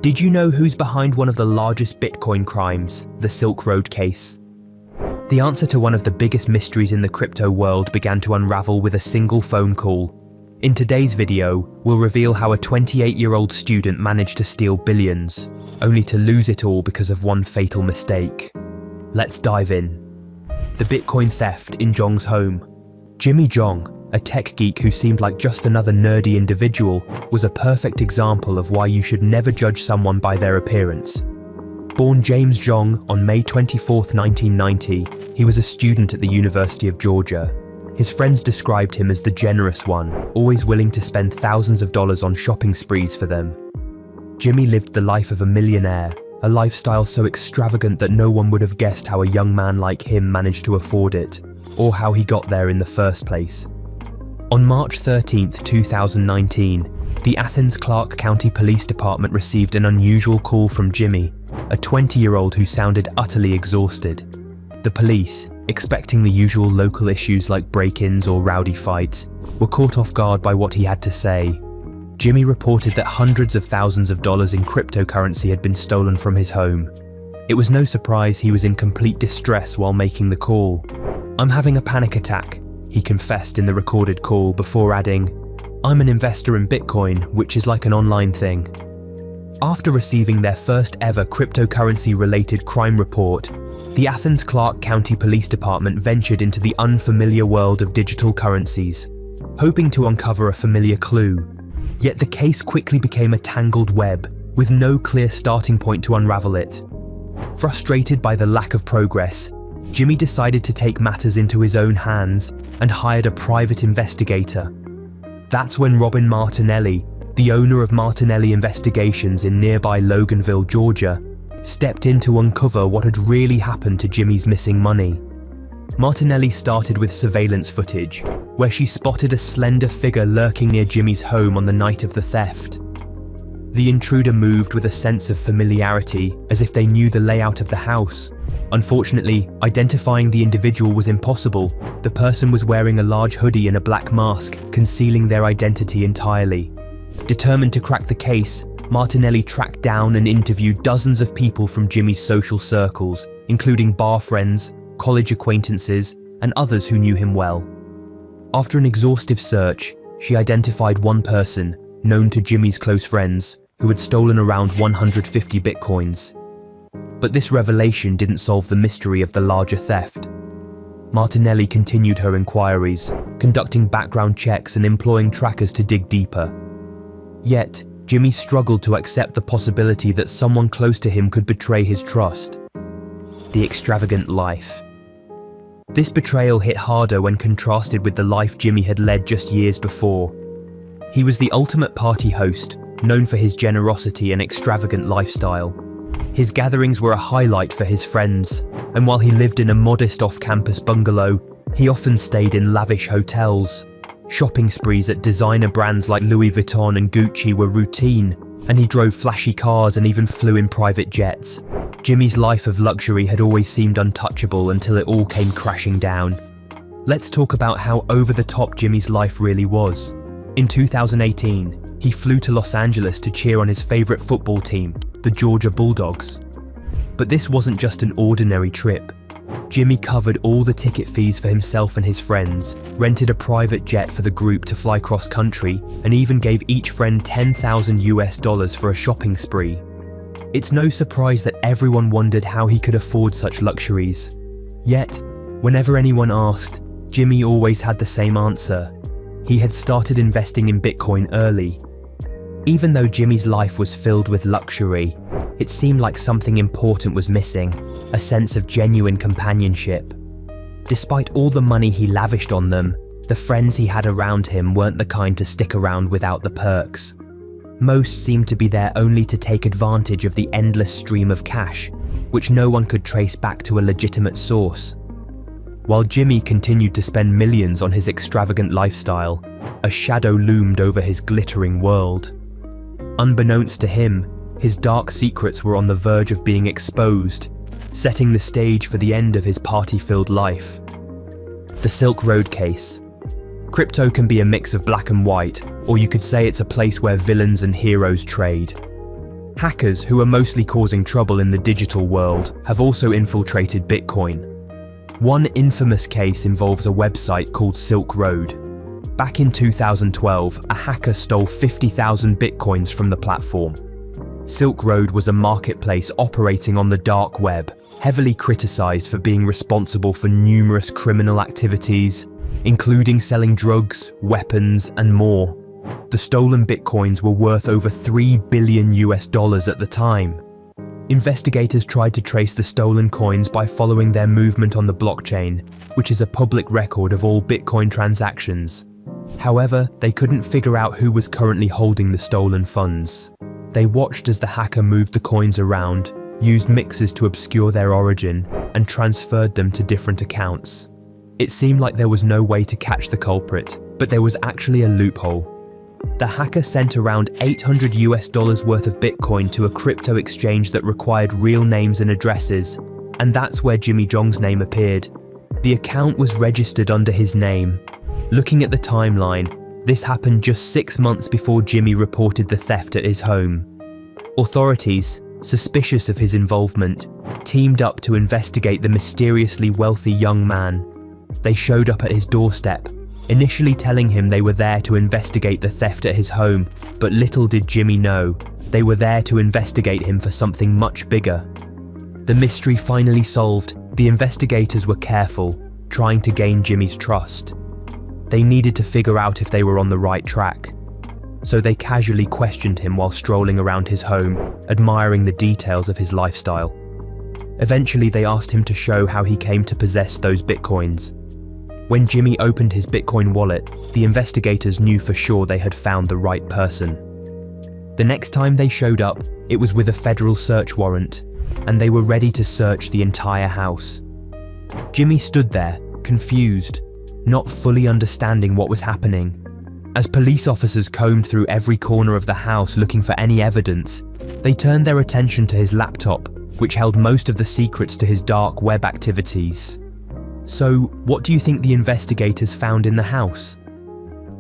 Did you know who's behind one of the largest Bitcoin crimes, the Silk Road case? The answer to one of the biggest mysteries in the crypto world began to unravel with a single phone call. In today's video, we'll reveal how a 28-year-old student managed to steal billions, only to lose it all because of one fatal mistake. Let's dive in. The Bitcoin theft in Zhong's home. Jimmy Zhong, a tech geek who seemed like just another nerdy individual, was a perfect example of why you should never judge someone by their appearance. Born James Zhong on May 24, 1990, he was a student at the University of Georgia. His friends described him as the generous one, always willing to spend thousands of dollars on shopping sprees for them. Jimmy lived the life of a millionaire, a lifestyle so extravagant that no one would have guessed how a young man like him managed to afford it, or how he got there in the first place. On March 13, 2019, the Athens Clarke County Police Department received an unusual call from Jimmy, a 20-year-old who sounded utterly exhausted. The police, expecting the usual local issues like break-ins or rowdy fights, were caught off guard by what he had to say. Jimmy reported that hundreds of thousands of dollars in cryptocurrency had been stolen from his home. It was no surprise he was in complete distress while making the call. "I'm having a panic attack," he confessed in the recorded call before adding, "I'm an investor in Bitcoin, which is like an online thing." After receiving their first ever cryptocurrency-related crime report, the Athens Clarke County Police Department ventured into the unfamiliar world of digital currencies, hoping to uncover a familiar clue. Yet the case quickly became a tangled web, with no clear starting point to unravel it. Frustrated by the lack of progress, Jimmy decided to take matters into his own hands and hired a private investigator. That's when Robin Martinelli, the owner of Martinelli Investigations in nearby Loganville, Georgia, stepped in to uncover what had really happened to Jimmy's missing money. Martinelli started with surveillance footage, where she spotted a slender figure lurking near Jimmy's home on the night of the theft. The intruder moved with a sense of familiarity, as if they knew the layout of the house. Unfortunately, identifying the individual was impossible. The person was wearing a large hoodie and a black mask, concealing their identity entirely. Determined to crack the case, Martinelli tracked down and interviewed dozens of people from Jimmy's social circles, including bar friends, college acquaintances, and others who knew him well. After an exhaustive search, she identified one person, known to Jimmy's close friends, who had stolen around 150 bitcoins. But this revelation didn't solve the mystery of the larger theft. Martinelli continued her inquiries, conducting background checks and employing trackers to dig deeper. Yet, Jimmy struggled to accept the possibility that someone close to him could betray his trust. The Extravagant Life. This betrayal hit harder when contrasted with the life Jimmy had led just years before. He was the ultimate party host, known for his generosity and extravagant lifestyle. His gatherings were a highlight for his friends, and while he lived in a modest off-campus bungalow, he often stayed in lavish hotels. Shopping sprees at designer brands like Louis Vuitton and Gucci were routine, and he drove flashy cars and even flew in private jets. Jimmy's life of luxury had always seemed untouchable until it all came crashing down. Let's talk about how over-the-top Jimmy's life really was. In 2018, he flew to Los Angeles to cheer on his favorite football team, the Georgia Bulldogs. But this wasn't just an ordinary trip. Jimmy covered all the ticket fees for himself and his friends, rented a private jet for the group to fly cross-country, and even gave each friend $10,000 for a shopping spree. It's no surprise that everyone wondered how he could afford such luxuries. Yet, whenever anyone asked, Jimmy always had the same answer. He had started investing in Bitcoin early. Even though Jimmy's life was filled with luxury, it seemed like something important was missing, a sense of genuine companionship. Despite all the money he lavished on them, the friends he had around him weren't the kind to stick around without the perks. Most seemed to be there only to take advantage of the endless stream of cash, which no one could trace back to a legitimate source. While Jimmy continued to spend millions on his extravagant lifestyle, a shadow loomed over his glittering world. Unbeknownst to him, his dark secrets were on the verge of being exposed, setting the stage for the end of his party-filled life. The Silk Road case. Crypto can be a mix of black and white, or you could say it's a place where villains and heroes trade. Hackers, who are mostly causing trouble in the digital world, have also infiltrated Bitcoin. One infamous case involves a website called Silk Road. Back in 2012, a hacker stole 50,000 Bitcoins from the platform. Silk Road was a marketplace operating on the dark web, heavily criticized for being responsible for numerous criminal activities, including selling drugs, weapons, and more. The stolen Bitcoins were worth over $3 billion at the time. Investigators tried to trace the stolen coins by following their movement on the blockchain, which is a public record of all Bitcoin transactions. However, they couldn't figure out who was currently holding the stolen funds. They watched as the hacker moved the coins around, used mixers to obscure their origin, and transferred them to different accounts. It seemed like there was no way to catch the culprit, but there was actually a loophole. The hacker sent around $800 worth of Bitcoin to a crypto exchange that required real names and addresses, and that's where Jimmy Zhong's name appeared. The account was registered under his name. Looking at the timeline, this happened just 6 months before Jimmy reported the theft at his home. Authorities, suspicious of his involvement, teamed up to investigate the mysteriously wealthy young man. They showed up at his doorstep, initially telling him they were there to investigate the theft at his home, but little did Jimmy know, they were there to investigate him for something much bigger. The mystery finally solved, the investigators were careful, trying to gain Jimmy's trust. They needed to figure out if they were on the right track. So they casually questioned him while strolling around his home, admiring the details of his lifestyle. Eventually they asked him to show how he came to possess those Bitcoins. When Jimmy opened his Bitcoin wallet, the investigators knew for sure they had found the right person. The next time they showed up, it was with a federal search warrant, and they were ready to search the entire house. Jimmy stood there, confused, not fully understanding what was happening. As police officers combed through every corner of the house looking for any evidence, they turned their attention to his laptop, which held most of the secrets to his dark web activities. So, what do you think the investigators found in the house?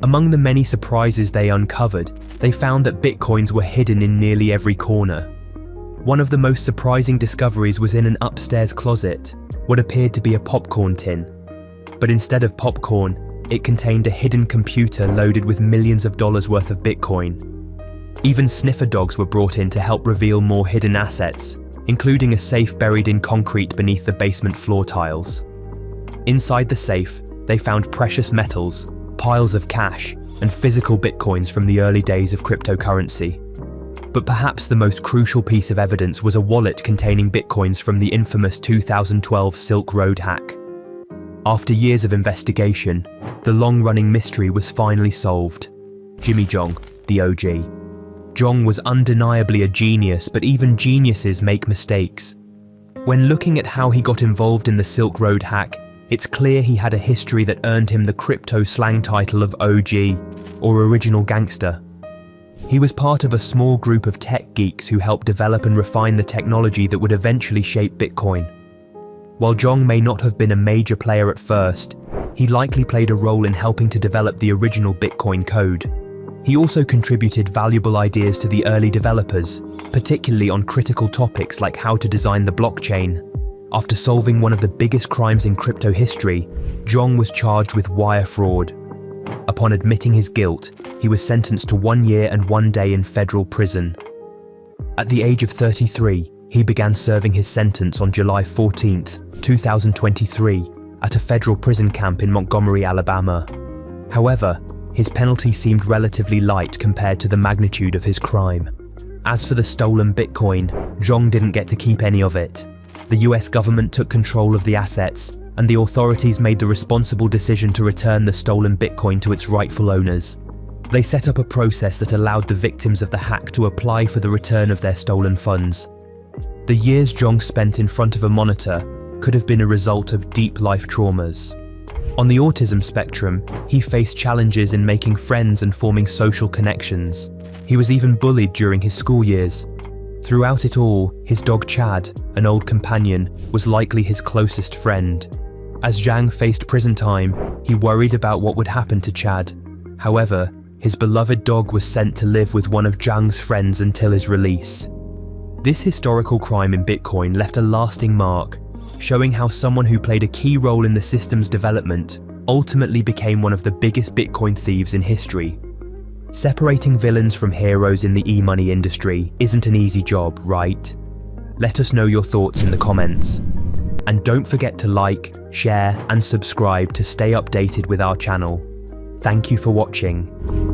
Among the many surprises they uncovered, they found that Bitcoins were hidden in nearly every corner. One of the most surprising discoveries was in an upstairs closet, what appeared to be a popcorn tin. But instead of popcorn, it contained a hidden computer loaded with millions of dollars worth of Bitcoin. Even sniffer dogs were brought in to help reveal more hidden assets, including a safe buried in concrete beneath the basement floor tiles. Inside the safe, they found precious metals, piles of cash, and physical Bitcoins from the early days of cryptocurrency. But perhaps the most crucial piece of evidence was a wallet containing Bitcoins from the infamous 2012 Silk Road hack. After years of investigation, the long-running mystery was finally solved. Jimmy Zhong, the OG. Zhong was undeniably a genius, but even geniuses make mistakes. When looking at how he got involved in the Silk Road hack, it's clear he had a history that earned him the crypto slang title of OG, or Original Gangster. He was part of a small group of tech geeks who helped develop and refine the technology that would eventually shape Bitcoin. While Zhong may not have been a major player at first, he likely played a role in helping to develop the original Bitcoin code. He also contributed valuable ideas to the early developers, particularly on critical topics like how to design the blockchain. After solving one of the biggest crimes in crypto history, Zhong was charged with wire fraud. Upon admitting his guilt, he was sentenced to 1 year and 1 day in federal prison. At the age of 33, he began serving his sentence on July 14, 2023, at a federal prison camp in Montgomery, Alabama. However, his penalty seemed relatively light compared to the magnitude of his crime. As for the stolen Bitcoin, Zhong didn't get to keep any of it. The US government took control of the assets, and the authorities made the responsible decision to return the stolen Bitcoin to its rightful owners. They set up a process that allowed the victims of the hack to apply for the return of their stolen funds. The years Zhong spent in front of a monitor could have been a result of deep life traumas. On the autism spectrum, he faced challenges in making friends and forming social connections. He was even bullied during his school years. Throughout it all, his dog Chad, an old companion, was likely his closest friend. As Zhang faced prison time, he worried about what would happen to Chad. However, his beloved dog was sent to live with one of Zhang's friends until his release. This historical crime in Bitcoin left a lasting mark, showing how someone who played a key role in the system's development ultimately became one of the biggest Bitcoin thieves in history. Separating villains from heroes in the e-money industry isn't an easy job, right? Let us know your thoughts in the comments. And don't forget to like, share, and subscribe to stay updated with our channel. Thank you for watching.